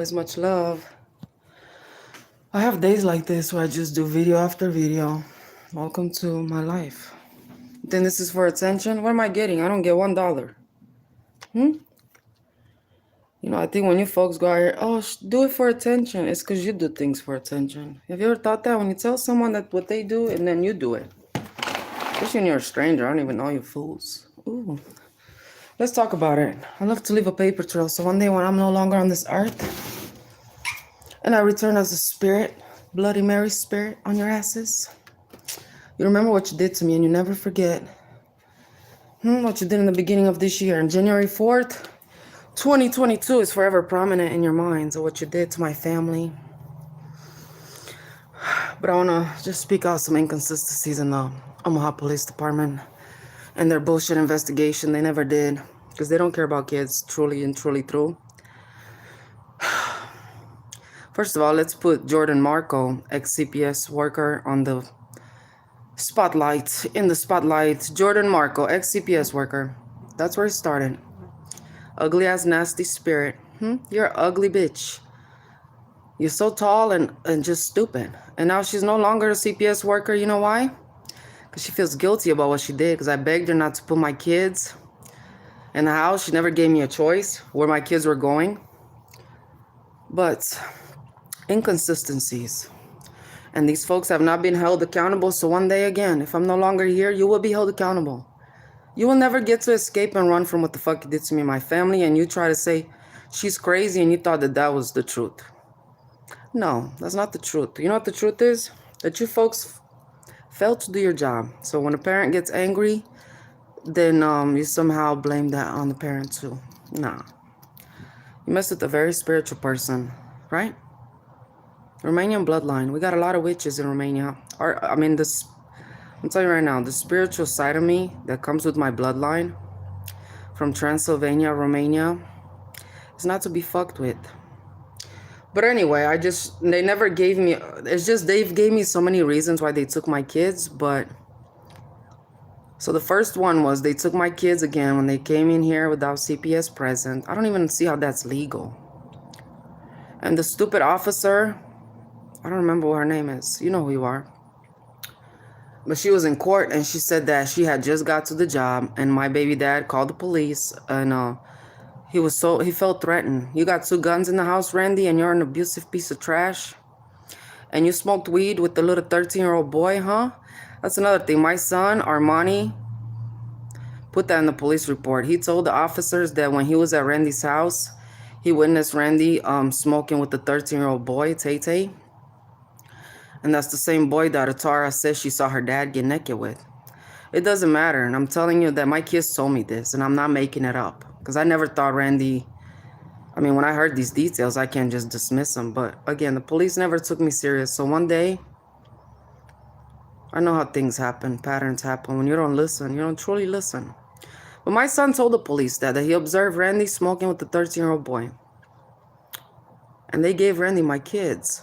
As much love. I have days like this where I just do video after video. Welcome to my life. Then this is for attention. What am I getting? I don't get $1. I think when you folks go out here, oh, do it for attention. It's because you do things for attention. Have you ever thought that when you tell someone that what they do and then you do it? Especially when you're a stranger. I don't even know you fools. Ooh. Let's talk about it. I love to leave a paper trail. So one day when I'm no longer on this earth, and I return as a spirit, Bloody Mary spirit on your asses. You remember what you did to me and you never forget. What you did in the beginning of this year. And January 4th, 2022 is forever prominent in your minds of what you did to my family. But I want to just speak out some inconsistencies in the Omaha Police Department and their bullshit investigation. They never did because they don't care about kids, truly and truly true. First of all, let's put Jordan Marco, ex-CPS worker, on the spotlight. In the spotlight, Jordan Marco, ex-CPS worker. That's where it started. Ugly ass nasty spirit. You're an ugly bitch. You're so tall and just stupid. And now she's no longer a CPS worker. You know why? Because she feels guilty about what she did. Because I begged her not to put my kids in the house. She never gave me a choice where my kids were going. But inconsistencies. And these folks have not been held accountable. So one day again, if I'm no longer here, you will be held accountable. You will never get to escape and run from what the fuck you did to me and my family. And you try to say she's crazy and you thought that that was the truth. No, that's not the truth. You know what the truth is? That you folks failed to do your job. So when a parent gets angry, then you somehow blame that on the parent too. Nah. You messed with a very spiritual person, right? Romanian bloodline. We got a lot of witches in Romania. I'm telling you right now, the spiritual side of me that comes with my bloodline from Transylvania, Romania, is not to be fucked with. But anyway, they never gave me, it's just they gave me so many reasons why they took my kids. But so the first one was they took my kids again when they came in here without CPS present. I don't even see how that's legal. And the stupid officer, I don't remember what her name is. You know who you are. But she was in court and she said that she had just got to the job and my baby dad called the police and he felt threatened. You got 2 guns in the house, Randy, and you're an abusive piece of trash. And you smoked weed with the little 13-year-old boy, huh? That's another thing. My son, Armani, put that in the police report. He told the officers that when he was at Randy's house, he witnessed Randy smoking with the 13-year-old boy, Tay. And that's the same boy that Atara says she saw her dad get naked with. It doesn't matter. And I'm telling you that my kids told me this, and I'm not making it up. Because I never thought Randy... when I heard these details, I can't just dismiss them. But again, the police never took me serious. So one day, I know how things happen, patterns happen. When you don't listen, you don't truly listen. But my son told the police that he observed Randy smoking with the 13-year-old boy. And they gave Randy my kids.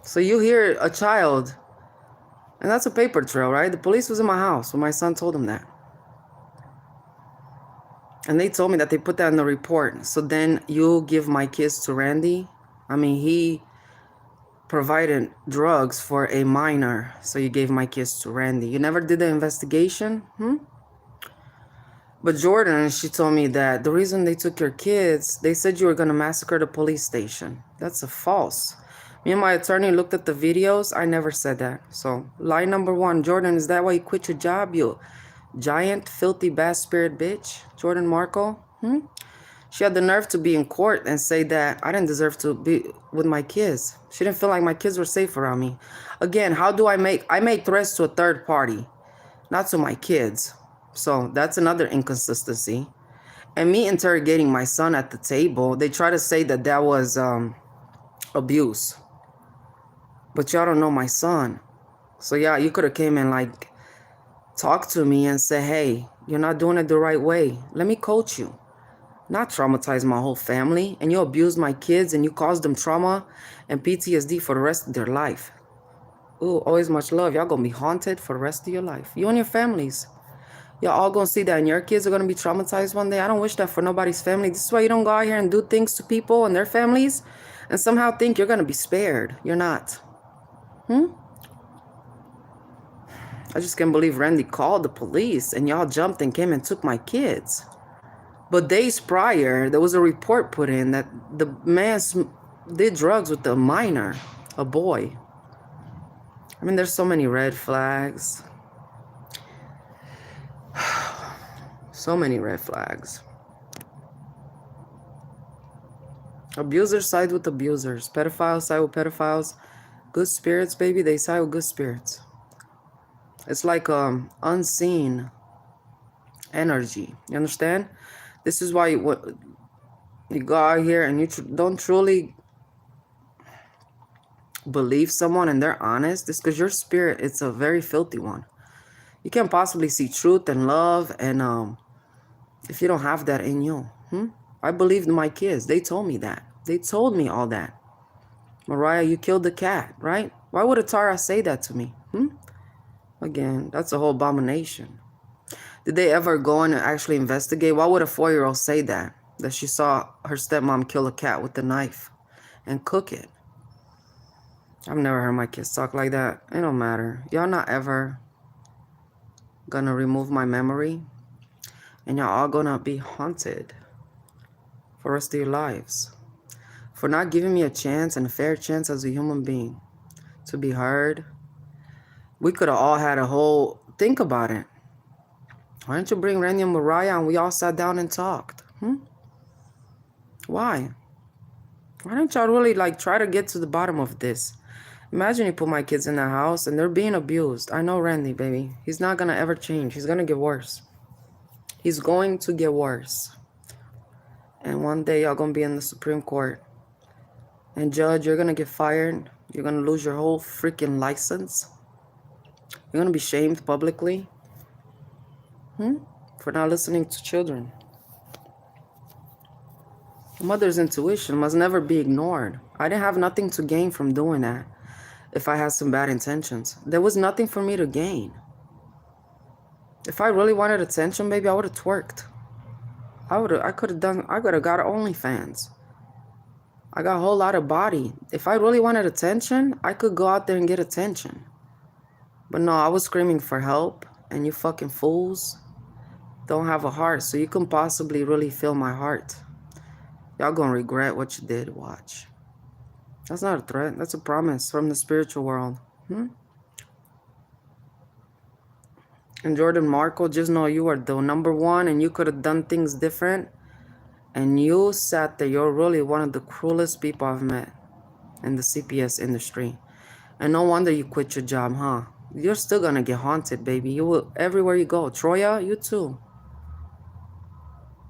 So you hear a child, and that's a paper trail, right? The police was in my house when my son told him that. And they told me that they put that in the report. So then you give my kids to Randy. He provided drugs for a minor. So you gave my kids to Randy. You never did the investigation? But Jordan, she told me that the reason they took your kids, they said you were going to massacre the police station. That's a false. Me and my attorney looked at the videos. I never said that. So lie number 1, Jordan, is that why you quit your job, you giant, filthy, bad spirit bitch, Jordan Marco? She had the nerve to be in court and say that I didn't deserve to be with my kids. She didn't feel like my kids were safe around me. Again, how do I make threats to a third party, not to my kids. So that's another inconsistency. And me interrogating my son at the table, they try to say that that was abuse. But y'all don't know my son. So yeah, you could have came and talk to me and say, hey, you're not doing it the right way. Let me coach you. Not traumatize my whole family. And you abused my kids and you caused them trauma and PTSD for the rest of their life. Ooh, always much love. Y'all gonna be haunted for the rest of your life. You and your families. Y'all all gonna see that, and your kids are gonna be traumatized one day. I don't wish that for nobody's family. This is why you don't go out here and do things to people and their families and somehow think you're gonna be spared. You're not. I just can't believe Randy called the police and y'all jumped and came and took my kids. But days prior, there was a report put in that the man did drugs with a minor, a boy. I mean, there's so many red flags. So many red flags. Abusers side with abusers. Pedophiles side with pedophiles. Good spirits, baby, they side with good spirits. It's like unseen energy. You understand? This is why you go out here and you don't truly believe someone and they're honest. It's because your spirit, it's a very filthy one. You can't possibly see truth and love and if you don't have that in you. I believed my kids. They told me that. They told me all that. Mariah, you killed the cat, right? Why would a Tara say that to me? Again, that's a whole abomination. Did they ever go in and actually investigate? Why would a 4-year-old say that? That she saw her stepmom kill a cat with a knife and cook it. I've never heard my kids talk like that. It don't matter. Y'all not ever gonna remove my memory. And y'all all gonna be haunted for the rest of your lives. For not giving me a chance and a fair chance as a human being to be heard. We could have all had a whole... Think about it. Why didn't you bring Randy and Mariah and we all sat down and talked? Why? Why don't y'all really try to get to the bottom of this? Imagine you put my kids in that house and they're being abused. I know Randy, baby. He's not gonna ever change. He's gonna get worse. He's going to get worse. And one day y'all gonna be in the Supreme Court. And judge, you're gonna get fired. You're gonna lose your whole freaking license. You're gonna be shamed publicly. For not listening to children. A mother's intuition must never be ignored. I didn't have nothing to gain from doing that. If I had some bad intentions, there was nothing for me to gain. If I really wanted attention, baby, I would have twerked. I could have got OnlyFans. I got a whole lot of body. If I really wanted attention, I could go out there and get attention. But no, I was screaming for help, and you fucking fools don't have a heart, so you can possibly really feel my heart. Y'all gonna regret what you did. Watch. That's not a threat. That's a promise from the spiritual world. And Jordan Marco, just know you are the number one and you could have done things different. And you sat there. You're really one of the cruelest people I've met in the CPS industry. And no wonder you quit your job, huh? You're still gonna get haunted, baby. You will everywhere you go. Troya, you too.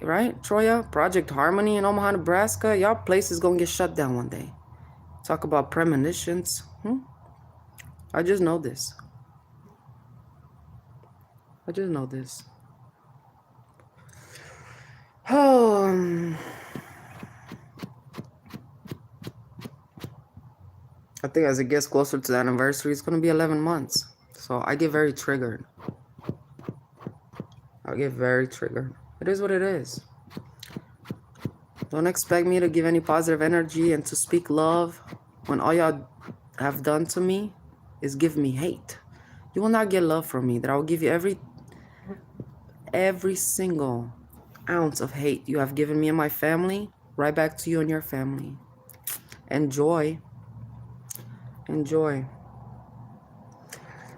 Right? Troya, Project Harmony in Omaha, Nebraska. Y'all place is gonna get shut down one day. Talk about premonitions. I just know this. I just know this. Oh, I think as it gets closer to the anniversary, it's gonna be 11 months. So I get very triggered. I get very triggered. It is what it is. Don't expect me to give any positive energy and to speak love when all y'all have done to me is give me hate. You will not get love from me. That I will give you every single ounce of hate you have given me and my family, right back to you and your family. Enjoy. Enjoy.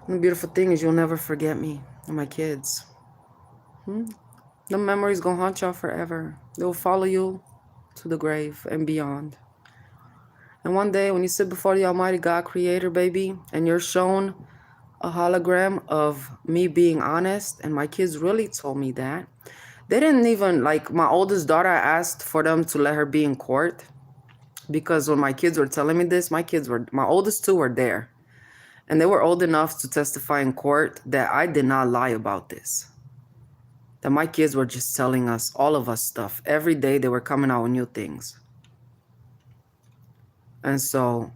And the beautiful thing is you'll never forget me and my kids. The memories gonna haunt y'all forever. They'll follow you to the grave and beyond. And one day when you sit before the Almighty God Creator, baby, and you're shown a hologram of me being honest, and my kids really told me that. They didn't even, my oldest daughter, I asked for them to let her be in court. Because when my kids were telling me this, my oldest two were there. And they were old enough to testify in court that I did not lie about this. That my kids were just telling us, all of us stuff. Every day they were coming out with new things. And so,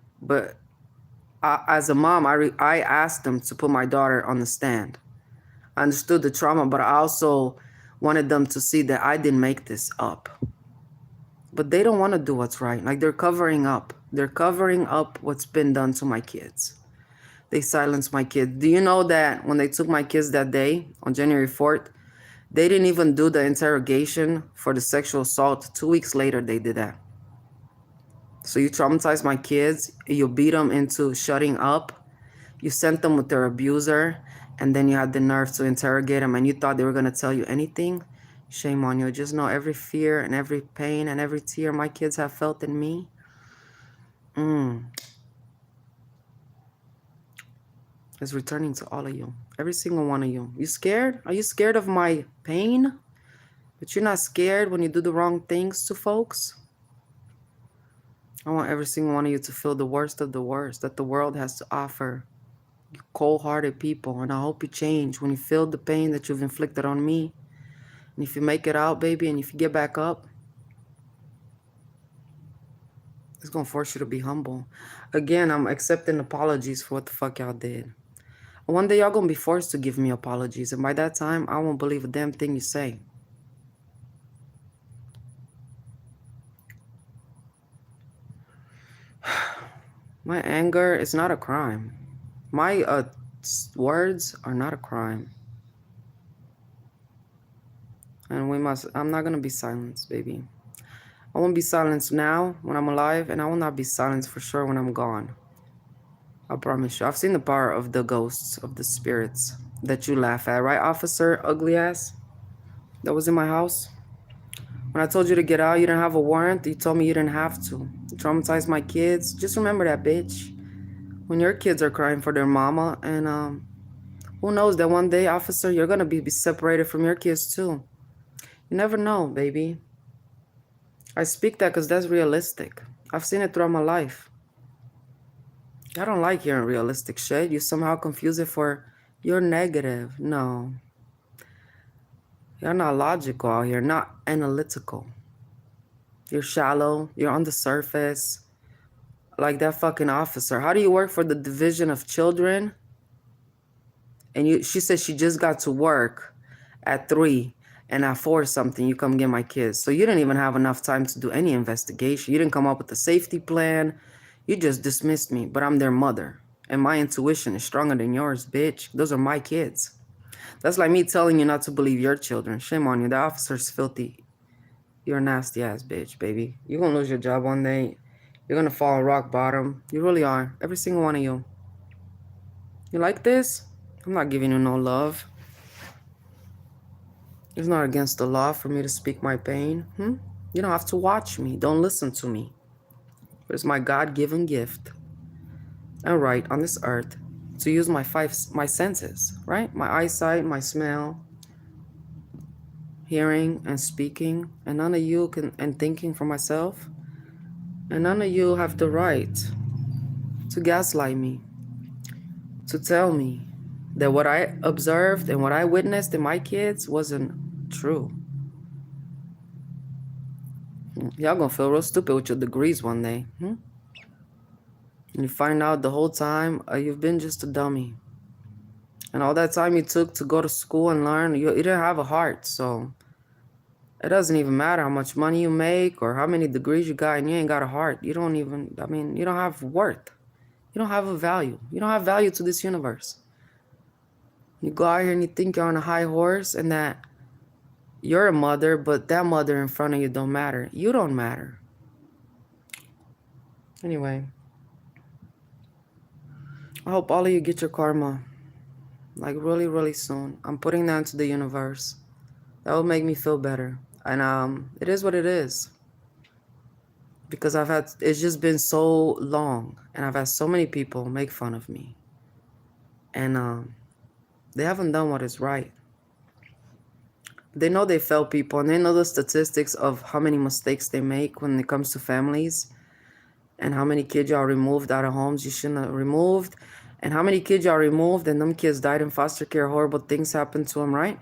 as a mom, I asked them to put my daughter on the stand. I understood the trauma, but I also wanted them to see that I didn't make this up. But they don't want to do what's right. Like, they're covering up. They're covering up what's been done to my kids. They silenced my kids. Do you know that when they took my kids that day, on January 4th, they didn't even do the interrogation for the sexual assault. 2 weeks later, they did that. So you traumatized my kids. You beat them into shutting up. You sent them with their abuser. And then you had the nerve to interrogate them. And you thought they were going to tell you anything. Shame on you. Just know every fear and every pain and every tear my kids have felt in me. Is returning to all of you. Every single one of you. You scared? Are you scared of my pain? But you're not scared when you do the wrong things to folks? I want every single one of you to feel the worst of the worst that the world has to offer. You cold-hearted people. And I hope you change when you feel the pain that you've inflicted on me. And if you make it out, baby, and if you get back up, it's going to force you to be humble. Again, I'm accepting apologies for what the fuck y'all did. One day y'all gonna be forced to give me apologies, and by that time, I won't believe a damn thing you say. My anger is not a crime. My words are not a crime. And I'm not gonna be silenced, baby. I won't be silenced now when I'm alive, and I will not be silenced for sure when I'm gone. I promise you. I've seen the power of the ghosts, of the spirits that you laugh at, right, officer, ugly ass? That was in my house. When I told you to get out, you didn't have a warrant. You told me you didn't have to. You traumatized my kids. Just remember that, bitch. When your kids are crying for their mama, and who knows that one day, officer, you're gonna be separated from your kids too. You never know, baby. I speak that because that's realistic. I've seen it throughout my life. I don't like hearing realistic shit. You somehow confuse it for you're negative. No. You're not logical out here, not analytical. You're shallow. You're on the surface. Like that fucking officer. How do you work for the Division of Children? And she said she just got to work at 3, and at 4 something, you come get my kids. So you didn't even have enough time to do any investigation. You didn't come up with a safety plan. You just dismissed me, but I'm their mother. And my intuition is stronger than yours, bitch. Those are my kids. That's like me telling you not to believe your children. Shame on you. The officer's filthy. You're a nasty ass bitch, baby. You're gonna lose your job one day. You're gonna fall on rock bottom. You really are. Every single one of you. You like this? I'm not giving you no love. It's not against the law for me to speak my pain. You don't have to watch me. Don't listen to me. But it's my God-given gift and right on this earth to use my senses, right? My eyesight, my smell, hearing and speaking. And none of you can, and thinking for myself. And none of you have the right to gaslight me, to tell me that what I observed and what I witnessed in my kids wasn't true. Y'all gonna feel real stupid with your degrees one day. And you find out the whole time you've been just a dummy. And all that time you took to go to school and learn, you didn't have a heart. So it doesn't even matter how much money you make or how many degrees you got, and you ain't got a heart. You don't even, you don't have worth. You don't have a value. You don't have value to this universe. You go out here and you think you're on a high horse and that you're a mother, but that mother in front of you don't matter. You don't matter. Anyway, I hope all of you get your karma. Like really, really soon. I'm putting that into the universe. That will make me feel better. And it is what it is. Because it's just been so long. And I've had so many people make fun of me. And they haven't done what is right. They know they fail people, and they know the statistics of how many mistakes they make when it comes to families, and how many kids y'all removed out of homes you shouldn't have removed, and how many kids y'all removed and them kids died in foster care. Horrible things happened to them, right?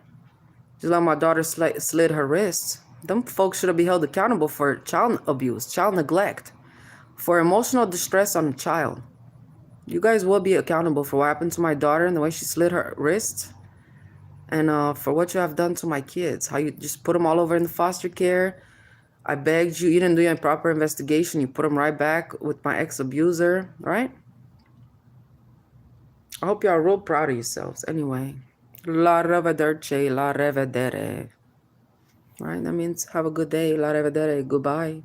Just like my daughter slid her wrist. Them folks should be held accountable for child abuse, child neglect, for emotional distress on a child. You guys will be accountable for what happened to my daughter and the way she slid her wrist. And for what you have done to my kids, how you just put them all over in the foster care. I begged you. You didn't do a proper investigation. You put them right back with my ex-abuser, right? I hope you are real proud of yourselves. Anyway, la rivederci, la rivedere. Right? That means have a good day. La rivedere. Goodbye.